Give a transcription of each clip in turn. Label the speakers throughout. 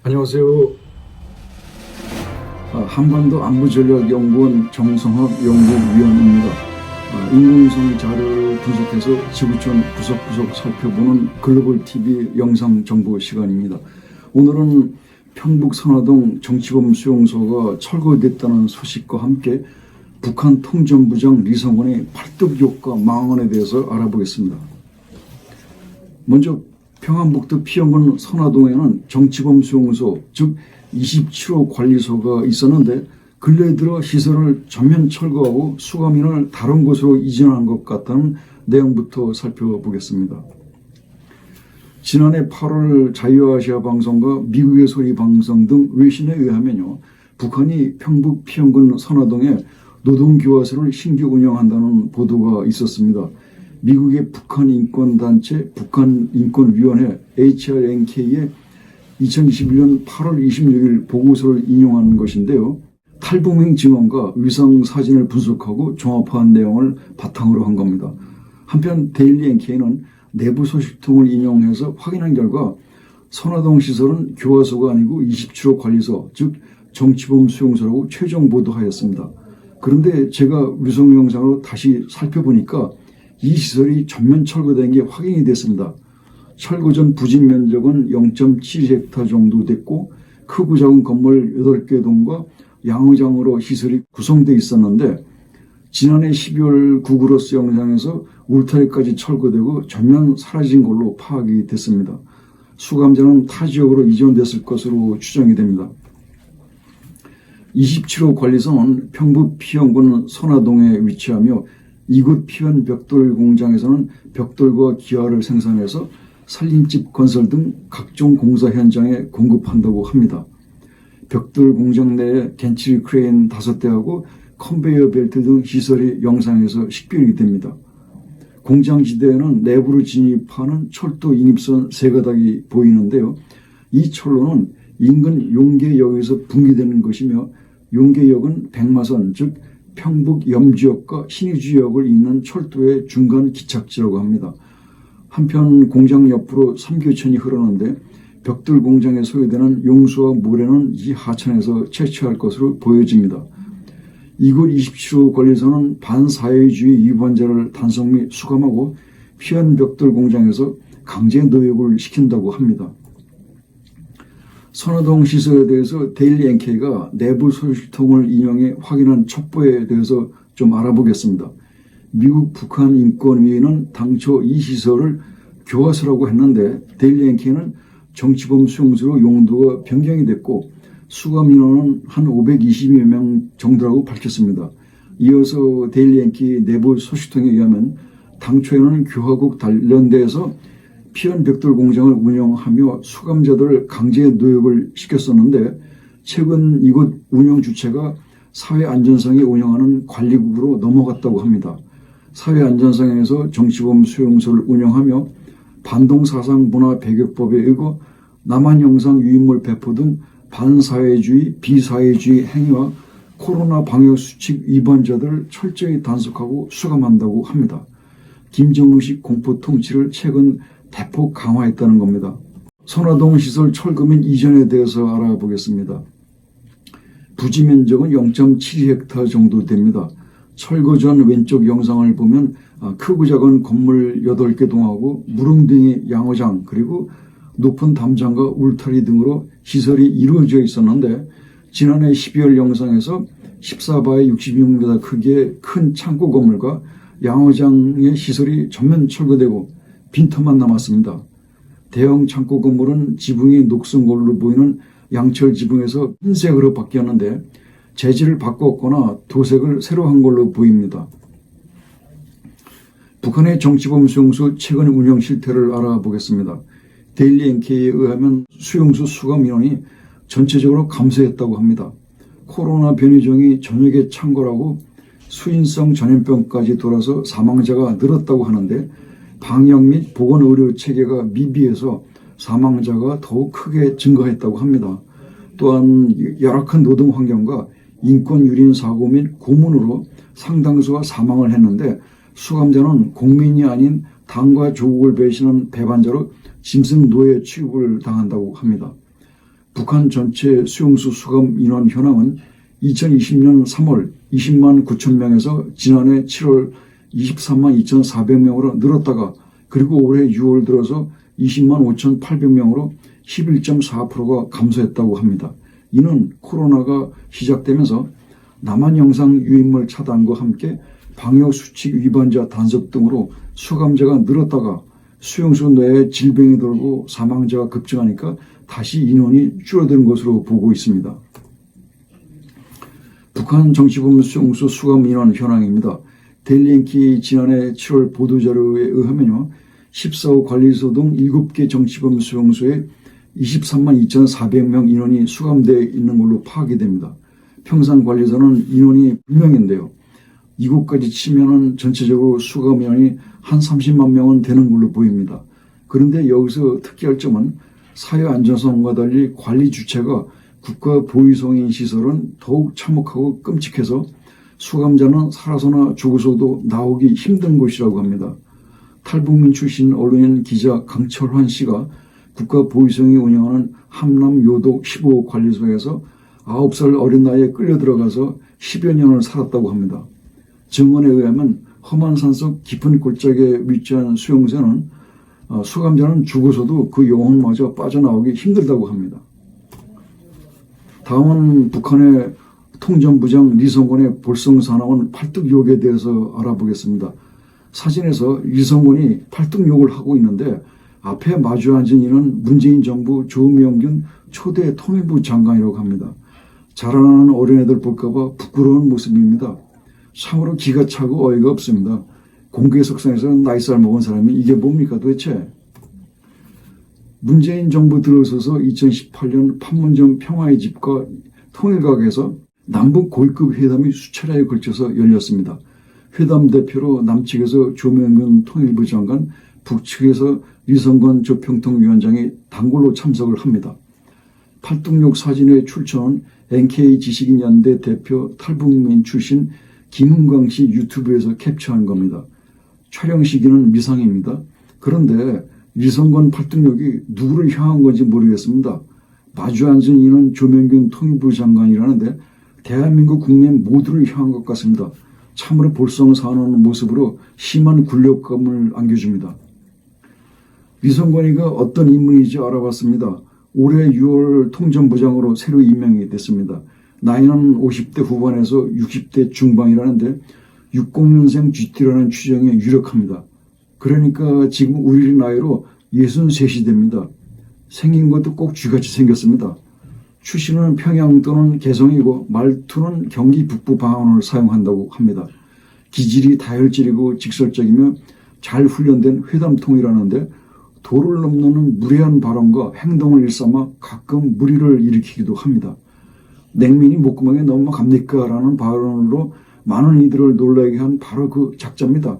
Speaker 1: 안녕하세요. 한반도 안보전략연구원 정성학 연구위원입니다. 인공위성 자료를 분석해서 지구촌 구석구석 살펴보는 글로벌 TV 영상 정보 시간입니다. 오늘은 평북 선화동 정치범 수용소가 철거됐다는 소식과 함께 북한 통전부장 리성원의 팔뚝욕과 망언에 대해서 알아보겠습니다. 먼저 평안북도 피영군 선화동에는 정치범 수용소, 즉 27호 관리소가 있었는데 근래 들어 시설을 전면 철거하고 수감인을 다른 곳으로 이전한 것 같다는 내용부터 살펴보겠습니다. 지난해 8월 자유아시아 방송과 미국의 소리 방송 등 외신에 의하면요, 북한이 평북 피영군 선화동에 노동교화소를 신규 운영한다는 보도가 있었습니다. 미국의 북한인권단체 북한인권위원회 HRNK의 2021년 8월 26일 보고서를 인용한 것인데요. 탈북민 증언과 위성사진을 분석하고 종합한 내용을 바탕으로 한 겁니다. 한편 데일리 NK는 내부 소식통을 인용해서 확인한 결과 선화동 시설은 교화소가 아니고 27호 관리소, 즉 정치범 수용소라고 최종 보도하였습니다. 그런데 제가 위성 영상으로 다시 살펴보니까 이 시설이 전면 철거된 게 확인이 됐습니다. 철거 전 부진 면적은 0.7헥타 정도 됐고 크고 작은 건물 8개 동과 양의장으로 시설이 구성되어 있었는데 지난해 12월 구글어스 영상에서 울타리까지 철거되고 전면 사라진 걸로 파악이 됐습니다. 수감자는 타 지역으로 이전됐을 것으로 추정이 됩니다. 27호 관리소는 평북 피영군 선화동에 위치하며 이곳 피원 벽돌 공장에서는 벽돌과 기와를 생산해서 살림집 건설 등 각종 공사 현장에 공급한다고 합니다. 벽돌 공장 내에 겐치리 크레인 5대하고 컨베이어 벨트 등 시설이 영상에서 식별이 됩니다. 공장 지대에는 내부로 진입하는 철도 인입선 3가닥이 보이는데요. 이 철로는 인근 용계역에서 분기되는 것이며 용계역은 백마선, 즉 평북 염지역과 신의주역을 잇는 철도의 중간 기착지라고 합니다. 한편 공장 옆으로 삼교천이 흐르는데 벽돌 공장에 소요되는 용수와 모래는 이 하천에서 채취할 것으로 보여집니다. 이곳 27호 관리소는 반사회주의 유반자를 단속 및 수감하고 피원 벽돌 공장에서 강제 노역을 시킨다고 합니다. 선화동 시설에 대해서 데일리 NK가 내부 소식통을 인용해 확인한 첩보에 대해서 좀 알아보겠습니다. 미국 북한인권위는 당초 이 시설을 교화소라고 했는데 데일리 NK는 정치범 수용소로 용도가 변경이 됐고 수감 인원은 한 520여 명 정도라고 밝혔습니다. 이어서 데일리 NK 내부 소식통에 의하면 당초에는 교화국 단련대에서 피원 벽돌 공장을 운영하며 수감자들을 강제 노역을 시켰었는데 최근 이곳 운영 주체가 사회안전성이 운영하는 관리국으로 넘어갔다고 합니다. 사회안전성에서 정치범 수용소를 운영하며 반동사상 문화 배격법에 의거 남한영상 유인물 배포 등 반사회주의, 비사회주의 행위와 코로나 방역수칙 위반자들을 철저히 단속하고 수감한다고 합니다. 김정은식 공포 통치를 최근 대폭 강화했다는 겁니다. 선화동 시설 철거민 이전에 대해서 알아보겠습니다. 부지 면적은 0.72헥타 정도 됩니다. 철거 전 왼쪽 영상을 보면 크고 작은 건물 8개 동하고 무릉등의 양어장 그리고 높은 담장과 울타리 등으로 시설이 이루어져 있었는데 지난해 12월 영상에서 14바에 66m 크기의 큰 창고 건물과 양어장의 시설이 전면 철거되고 빈터만 남았습니다. 대형 창고 건물은 지붕이 녹슨 걸로 보이는 양철 지붕에서 흰색으로 바뀌었는데 재질을 바꿨거나 도색을 새로 한 걸로 보입니다. 북한의 정치범 수용소 최근 운영 실태를 알아보겠습니다. 데일리 NK에 의하면 수용소 수감 인원이 전체적으로 감소했다고 합니다. 코로나 변이종이 전역에 창궐하고 수인성 전염병까지 돌아서 사망자가 늘었다고 하는데 방역 및 보건의료 체계가 미비해서 사망자가 더욱 크게 증가했다고 합니다. 또한 열악한 노동 환경과 인권 유린 사고 및 고문으로 상당수가 사망을 했는데 수감자는 공민이 아닌 당과 조국을 배신한 배반자로 짐승 노예 취급을 당한다고 합니다. 북한 전체 수용소 수감 인원 현황은 2020년 3월 20만 9천 명에서 지난해 7월 23만 2,400명으로 늘었다가 그리고 올해 6월 들어서 20만 5,800명으로 11.4%가 감소했다고 합니다. 이는 코로나가 시작되면서 남한 영상 유입물 차단과 함께 방역수칙 위반자 단속 등으로 수감자가 늘었다가 수용소 내에 질병이 돌고 사망자가 급증하니까 다시 인원이 줄어든 것으로 보고 있습니다. 북한 정치범 수용소 수감 인원 현황입니다. 데일리엔키 지난해 7월 보도자료에 의하면요. 14호 관리소 등 7개 정치범 수용소에 23만 2,400명 인원이 수감되어 있는 걸로 파악이 됩니다. 평산관리소는 인원이 불명인데요. 이곳까지 치면은 전체적으로 수감 인원이 한 30만 명은 되는 걸로 보입니다. 그런데 여기서 특이할 점은 사회안전성과 달리 관리 주체가 국가보위성인 시설은 더욱 참혹하고 끔찍해서 수감자는 살아서나 죽어서도 나오기 힘든 곳이라고 합니다. 탈북민 출신 언론인 기자 강철환 씨가 국가보위성이 운영하는 함남요도 15호 관리소에서 9살 어린 나이에 끌려 들어가서 10여 년을 살았다고 합니다. 증언에 의하면 험한 산속 깊은 골짜기에 위치한 수용소는 수감자는 죽어서도 그 영혼마저 빠져나오기 힘들다고 합니다. 다음은 북한의 통전부장 리성건의 볼성사나운 팔뚝욕에 대해서 알아보겠습니다. 사진에서 리성건이 팔뚝욕을 하고 있는데 앞에 마주 앉은 이는 문재인 정부 조명균 초대 통일부 장관이라고 합니다. 자라나는 어린애들 볼까봐 부끄러운 모습입니다. 참으로 기가 차고 어이가 없습니다. 공개석상에서 나이살 먹은 사람이 이게 뭡니까 도대체. 문재인 정부 들어서서 2018년 판문점 평화의 집과 통일각에서 남북 고위급 회담이 수차례에 걸쳐서 열렸습니다. 회담 대표로 남측에서 조명균 통일부 장관, 북측에서 리성건 조평통위원장이 단골로 참석을 합니다. 팔뚝욕 사진의 출처는 NK지식인연대 대표 탈북민 출신 김은광 씨 유튜브에서 캡처한 겁니다. 촬영 시기는 미상입니다. 그런데 리성건 팔뚝욕이 누구를 향한 건지 모르겠습니다. 마주 앉은 이는 조명균 통일부 장관이라는데 대한민국 국민 모두를 향한 것 같습니다. 참으로 볼성사나운 모습으로 심한 굴욕감을 안겨줍니다. 리성건이가 어떤 인물인지 알아봤습니다. 올해 6월 통전부장으로 새로 임명이 됐습니다. 나이는 50대 후반에서 60대 중반이라는데 60년생 GT라는 추정에 유력합니다. 그러니까 지금 우리 나이로 63이 됩니다. 생긴 것도 꼭 쥐같이 생겼습니다. 출신은 평양 또는 개성이고 말투는 경기 북부 방언을 사용한다고 합니다. 기질이 다혈질이고 직설적이며 잘 훈련된 회담통이라는데 도를 넘는 무례한 발언과 행동을 일삼아 가끔 무리를 일으키기도 합니다. 냉면이 목구멍에 넘어갑니까? 라는 발언으로 많은 이들을 놀라게 한 바로 그 작자입니다.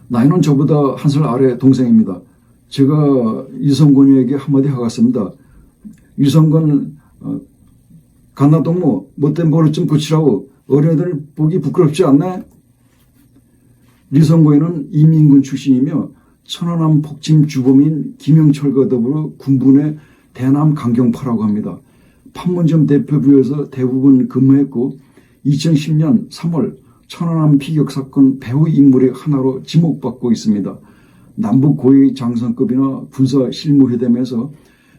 Speaker 1: 나이는 저보다 한 살 아래 동생입니다. 제가 이성건이에게 한마디 하겠습니다. 이성건 간나동무 못된 버릇 좀 고치라고. 어린애들 보기 부끄럽지 않나? 리성건이는 이민군 출신이며 천안함 폭침 주범인 김영철과 더불어 군부내 대남 강경파라고 합니다. 판문점 대표부에서 대부분 근무했고 2010년 3월 천안함 피격 사건 배후 인물의 하나로 지목받고 있습니다. 남북 고위 장성급이나 군사 실무회담에서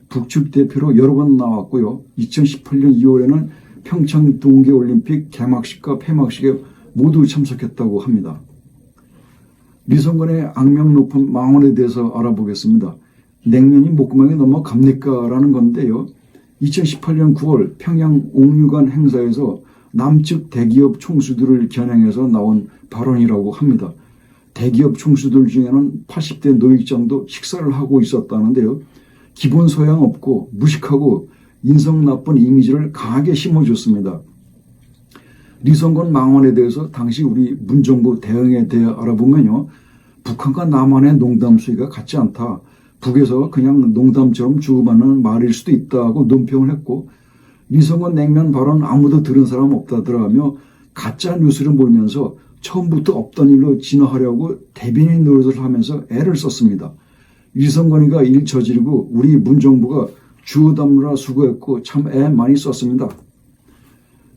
Speaker 1: 북측 대표로 여러 번 나왔고요. 2018년 2월에는 평창 동계올림픽 개막식과 폐막식에 모두 참석했다고 합니다. 리성건의 악명 높은 망언에 대해서 알아보겠습니다. 냉면이 목구멍에 넘어갑니까? 라는 건데요. 2018년 9월 평양 옥류관 행사에서 남측 대기업 총수들을 겨냥해서 나온 발언이라고 합니다. 대기업 총수들 중에는 80대 노익장도 식사를 하고 있었다는데요. 기본 소양 없고 무식하고 인성 나쁜 이미지를 강하게 심어줬습니다. 리성건 망언에 대해서 당시 우리 문정부 대응에 대해 알아보면요. 북한과 남한의 농담 수위가 같지 않다. 북에서 그냥 농담처럼 주고받는 말일 수도 있다고 논평을 했고 리성건 냉면 발언 아무도 들은 사람 없다더라며 가짜 뉴스를 몰면서 처음부터 없던 일로 진화하려고 대변인 노릇을 하면서 애를 썼습니다. 리성건이가 일 저지르고 우리 문정부가 주워 담느라 수고했고 참 애 많이 썼습니다.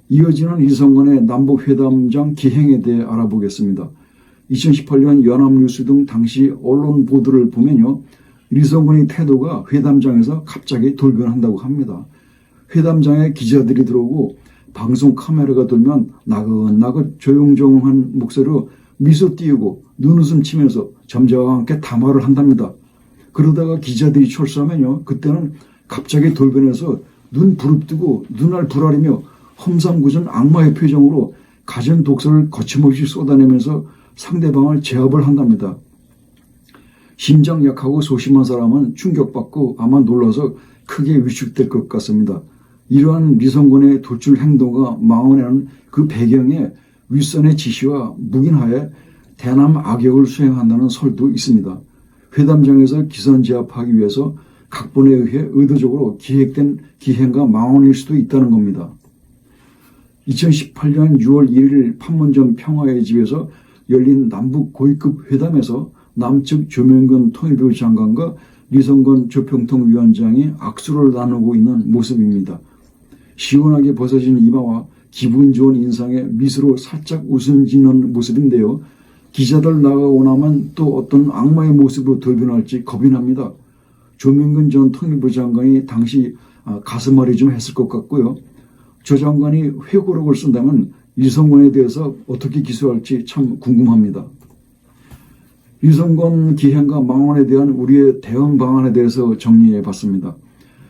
Speaker 1: 이어지는 리성건의 남북회담장 기행에 대해 알아보겠습니다. 2018년 연합뉴스 등 당시 언론 보도를 보면요. 리성건의 태도가 회담장에서 갑자기 돌변한다고 합니다. 회담장에 기자들이 들어오고 방송 카메라가 돌면 나긋나긋 조용조용한 목소리로 미소 띄우고 눈웃음 치면서 점잖게 담화를 한답니다. 그러다가 기자들이 출소하면요. 그때는 갑자기 돌변해서 눈 부릅뜨고 눈알 부라리며 험상궂은 악마의 표정으로 가진 독설을 거침없이 쏟아내면서 상대방을 제압을 한답니다. 심장 약하고 소심한 사람은 충격받고 아마 놀라서 크게 위축될 것 같습니다. 이러한 리성건의 돌출 행동과 망언에는 그 배경에 윗선의 지시와 묵인하에 대남 악역을 수행한다는 설도 있습니다. 회담장에서 기선제압하기 위해서 각본에 의해 의도적으로 기획된 기행과 망언일 수도 있다는 겁니다. 2018년 6월 1일 판문점 평화의 집에서 열린 남북 고위급 회담에서 남측 조명근 통일부 장관과 리성건 조평통위원장이 악수를 나누고 있는 모습입니다. 시원하게 벗어진 이마와 기분 좋은 인상에 미소로 살짝 웃음 짓는 모습인데요. 기자들 나가고 나면 또 어떤 악마의 모습으로 돌변할지 겁이 납니다. 조명근 전 통일부 장관이 당시 가슴앓이 좀 했을 것 같고요. 저 장관이 회고록을 쓴다면 리성건에 대해서 어떻게 기소할지 참 궁금합니다. 리성건 기행과 망언에 대한 우리의 대응 방안에 대해서 정리해 봤습니다.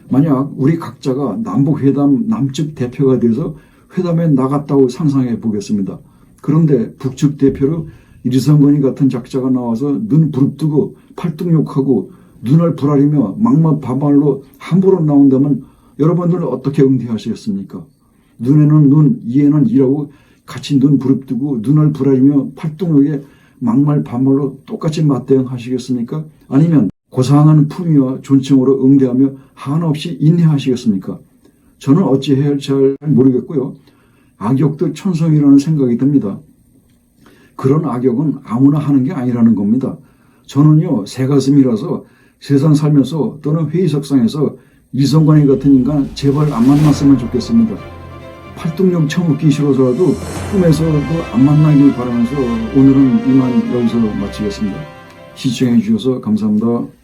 Speaker 1: 만약 우리 각자가 남북회담 남측 대표가 돼서 회담에 나갔다고 상상해 보겠습니다. 그런데 북측 대표로 리성건이 같은 작자가 나와서 눈 부릅뜨고 팔뚝욕하고 눈을 부라리며 막말 반말로 함부로 나온다면 여러분들은 어떻게 응대하시겠습니까? 눈에는 눈, 이에는 이라고 같이 눈 부릅뜨고 눈을 부라리며 팔뚝욕에 막말 반말로 똑같이 맞대응하시겠습니까? 아니면 고상한 품위와 존칭으로 응대하며 한없이 인내하시겠습니까? 저는 어찌해야 할지 잘 모르겠고요. 악역도 천성이라는 생각이 듭니다. 그런 악역은 아무나 하는 게 아니라는 겁니다. 저는요, 새가슴이라서 세상 살면서 또는 회의석상에서 리성건이 같은 인간 제발 안 만났으면 좋겠습니다. 팔뚝욕 처먹기 싫어서라도 꿈에서도 안 만나길 바라면서 오늘은 이만 여기서 마치겠습니다. 시청해 주셔서 감사합니다.